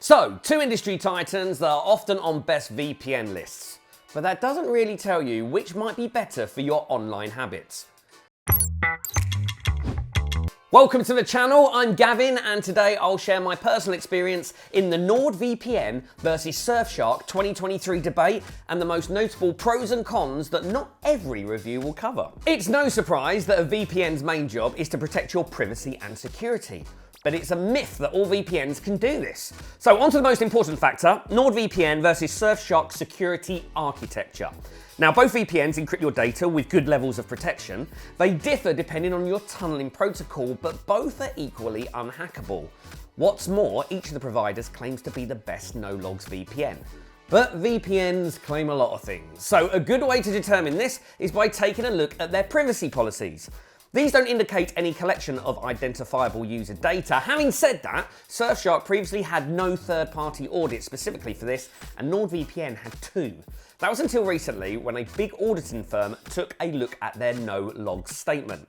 So, two industry titans that are often on best VPN lists, but that doesn't really tell you which might be better for your online habits. Welcome to the channel, I'm Gavin, and today I'll share my personal experience in the NordVPN versus Surfshark 2023 debate and the most notable pros and cons that not every review will cover. It's no surprise that a VPN's main job is to protect your privacy and security. But it's a myth that all VPNs can do this. So on to the most important factor, NordVPN versus Surfshark security architecture. Now both VPNs encrypt your data with good levels of protection. They differ depending on your tunneling protocol, but both are equally unhackable. What's more, each of the providers claims to be the best no-logs VPN. But VPNs claim a lot of things. So a good way to determine this is by taking a look at their privacy policies. These don't indicate any collection of identifiable user data. Having said that, Surfshark previously had no third-party audit specifically for this, and NordVPN had two. That was until recently when a big auditing firm took a look at their no-logs statement.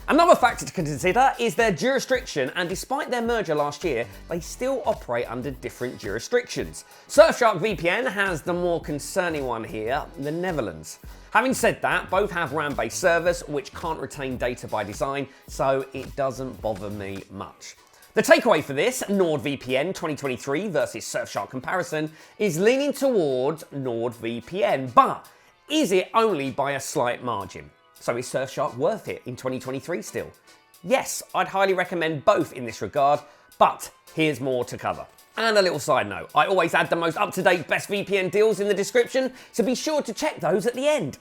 Another factor to consider is their jurisdiction, and despite their merger last year, they still operate under different jurisdictions. Surfshark VPN has the more concerning one here, the Netherlands. Having said that, both have RAM-based servers which can't retain data by design, so it doesn't bother me much. The takeaway for this NordVPN 2023 versus Surfshark comparison is leaning towards NordVPN, but is it only by a slight margin? So is Surfshark worth it in 2023 still? Yes, I'd highly recommend both in this regard, but here's more to cover. And a little side note, I always add the most up-to-date best VPN deals in the description, so be sure to check those at the end.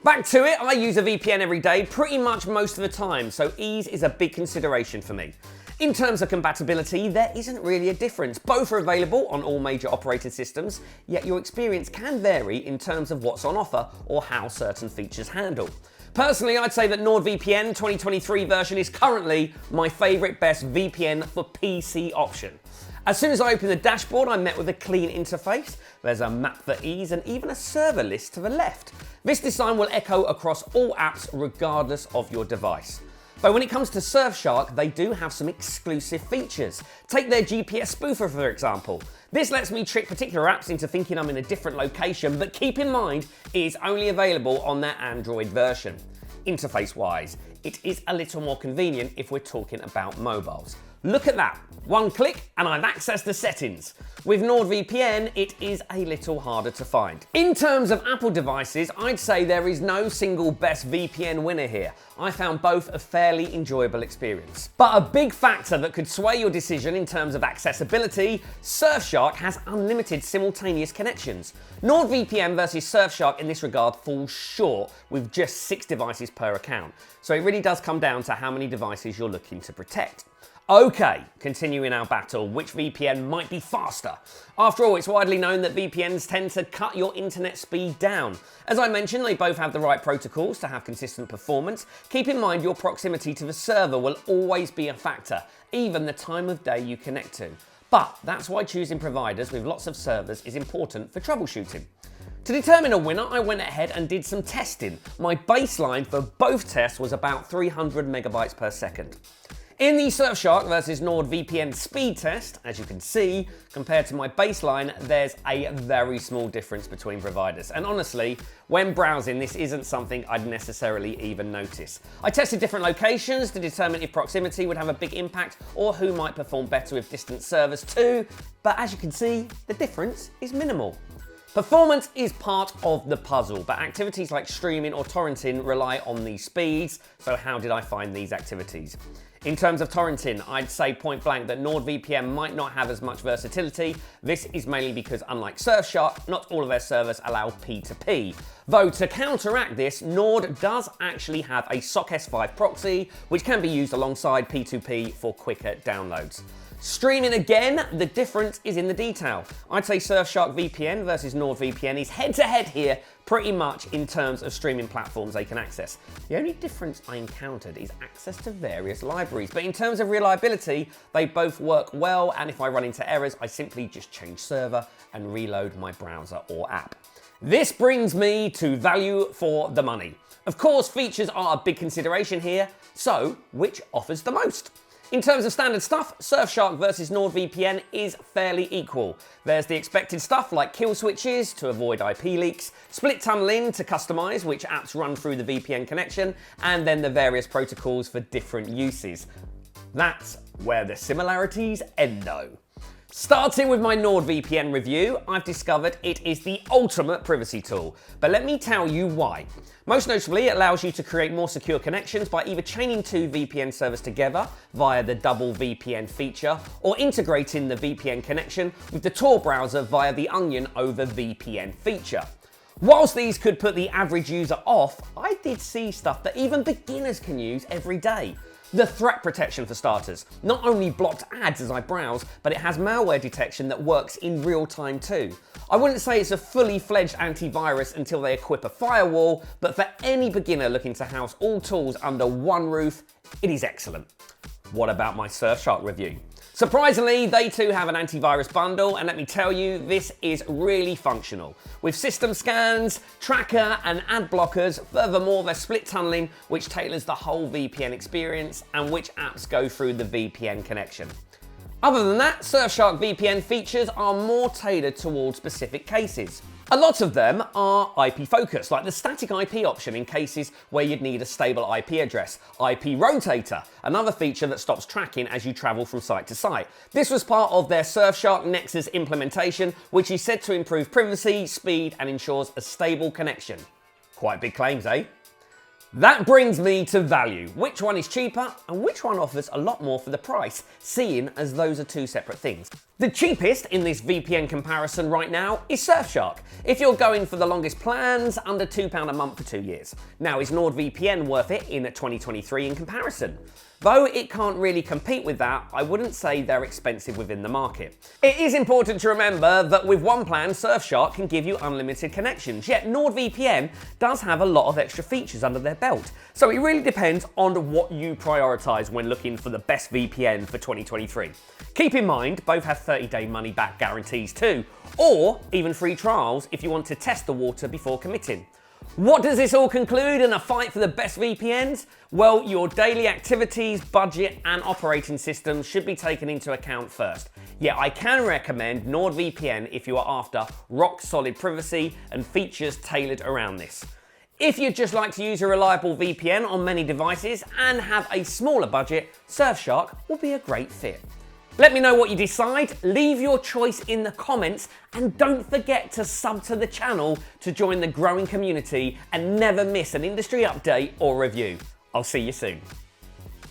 Back to it, I use a VPN every day, pretty much most of the time, so ease is a big consideration for me. In terms of compatibility, there isn't really a difference. Both are available on all major operating systems, yet your experience can vary in terms of what's on offer or how certain features handle. Personally, I'd say that NordVPN 2023 version is currently my favourite best VPN for PC option. As soon as I open the dashboard, I'm met with a clean interface. There's a map for ease and even a server list to the left. This design will echo across all apps regardless of your device. But when it comes to Surfshark, they do have some exclusive features. Take their GPS spoofer, for example. This lets me trick particular apps into thinking I'm in a different location, but keep in mind, it is only available on their Android version. Interface-wise, it is a little more convenient if we're talking about mobiles. Look at that, one click and I've accessed the settings. With NordVPN, it is a little harder to find. In terms of Apple devices, I'd say there is no single best VPN winner here. I found both a fairly enjoyable experience. But a big factor that could sway your decision in terms of accessibility, Surfshark has unlimited simultaneous connections. NordVPN versus Surfshark in this regard falls short with just 6 devices per account. So it really does come down to how many devices you're looking to protect. Okay, continuing our battle, which VPN might be faster? After all, it's widely known that VPNs tend to cut your internet speed down. As I mentioned, they both have the right protocols to have consistent performance. Keep in mind your proximity to the server will always be a factor, even the time of day you connect to. But that's why choosing providers with lots of servers is important for troubleshooting. To determine a winner, I went ahead and did some testing. My baseline for both tests was about 300 megabytes per second. In the Surfshark versus NordVPN speed test, as you can see, compared to my baseline, there's a very small difference between providers. And honestly, when browsing, this isn't something I'd necessarily even notice. I tested different locations to determine if proximity would have a big impact or who might perform better with distant servers too, but as you can see, the difference is minimal. Performance is part of the puzzle, but activities like streaming or torrenting rely on these speeds, so how did I find these activities? In terms of torrenting, I'd say point blank that NordVPN might not have as much versatility. This is mainly because unlike Surfshark, not all of their servers allow P2P. Though to counteract this, Nord does actually have a SOC S5 proxy, which can be used alongside P2P for quicker downloads. Streaming again, the difference is in the detail. I'd say Surfshark VPN versus NordVPN is head-to-head here pretty much in terms of streaming platforms they can access. The only difference I encountered is access to various libraries, but in terms of reliability, they both work well, and if I run into errors, I simply just change server and reload my browser or app. This brings me to value for the money. Of course, features are a big consideration here, so which offers the most? In terms of standard stuff, Surfshark versus NordVPN is fairly equal. There's the expected stuff like kill switches to avoid IP leaks, split tunneling to customize which apps run through the VPN connection, and then the various protocols for different uses. That's where the similarities end though. Starting with my NordVPN review, I've discovered it is the ultimate privacy tool, but let me tell you why. Most notably, it allows you to create more secure connections by either chaining two VPN servers together via the double VPN feature, or integrating the VPN connection with the Tor browser via the Onion over VPN feature. Whilst these could put the average user off, I did see stuff that even beginners can use every day. The threat protection for starters. Not only blocked ads as I browse, but it has malware detection that works in real time too. I wouldn't say it's a fully fledged antivirus until they equip a firewall, but for any beginner looking to house all tools under one roof, it is excellent. What about my Surfshark review? Surprisingly, they too have an antivirus bundle, and let me tell you, this is really functional. With system scans, tracker, and ad blockers, furthermore, there's split tunneling, which tailors the whole VPN experience and which apps go through the VPN connection. Other than that, Surfshark VPN features are more tailored towards specific cases. A lot of them are IP focused, like the static IP option in cases where you'd need a stable IP address, IP rotator, another feature that stops tracking as you travel from site to site. This was part of their Surfshark Nexus implementation, which is said to improve privacy, speed, and ensures a stable connection. Quite big claims, eh? That brings me to value. Which one is cheaper and which one offers a lot more for the price, seeing as those are two separate things? The cheapest in this VPN comparison right now is Surfshark. If you're going for the longest plans, under £2 a month for 2 years. Now, is NordVPN worth it in 2023 in comparison? Though it can't really compete with that, I wouldn't say they're expensive within the market. It is important to remember that with one plan, Surfshark can give you unlimited connections, yet NordVPN does have a lot of extra features under their belt. So it really depends on what you prioritize when looking for the best VPN for 2023. Keep in mind, both have 30-day money-back guarantees too, or even free trials if you want to test the water before committing. What does this all conclude in a fight for the best VPNs? Well, your daily activities, budget, and operating systems should be taken into account first. Yet I can recommend NordVPN if you are after rock-solid privacy and features tailored around this. If you'd just like to use a reliable VPN on many devices and have a smaller budget, Surfshark will be a great fit. Let me know what you decide, leave your choice in the comments, and don't forget to sub to the channel to join the growing community and never miss an industry update or review. I'll see you soon.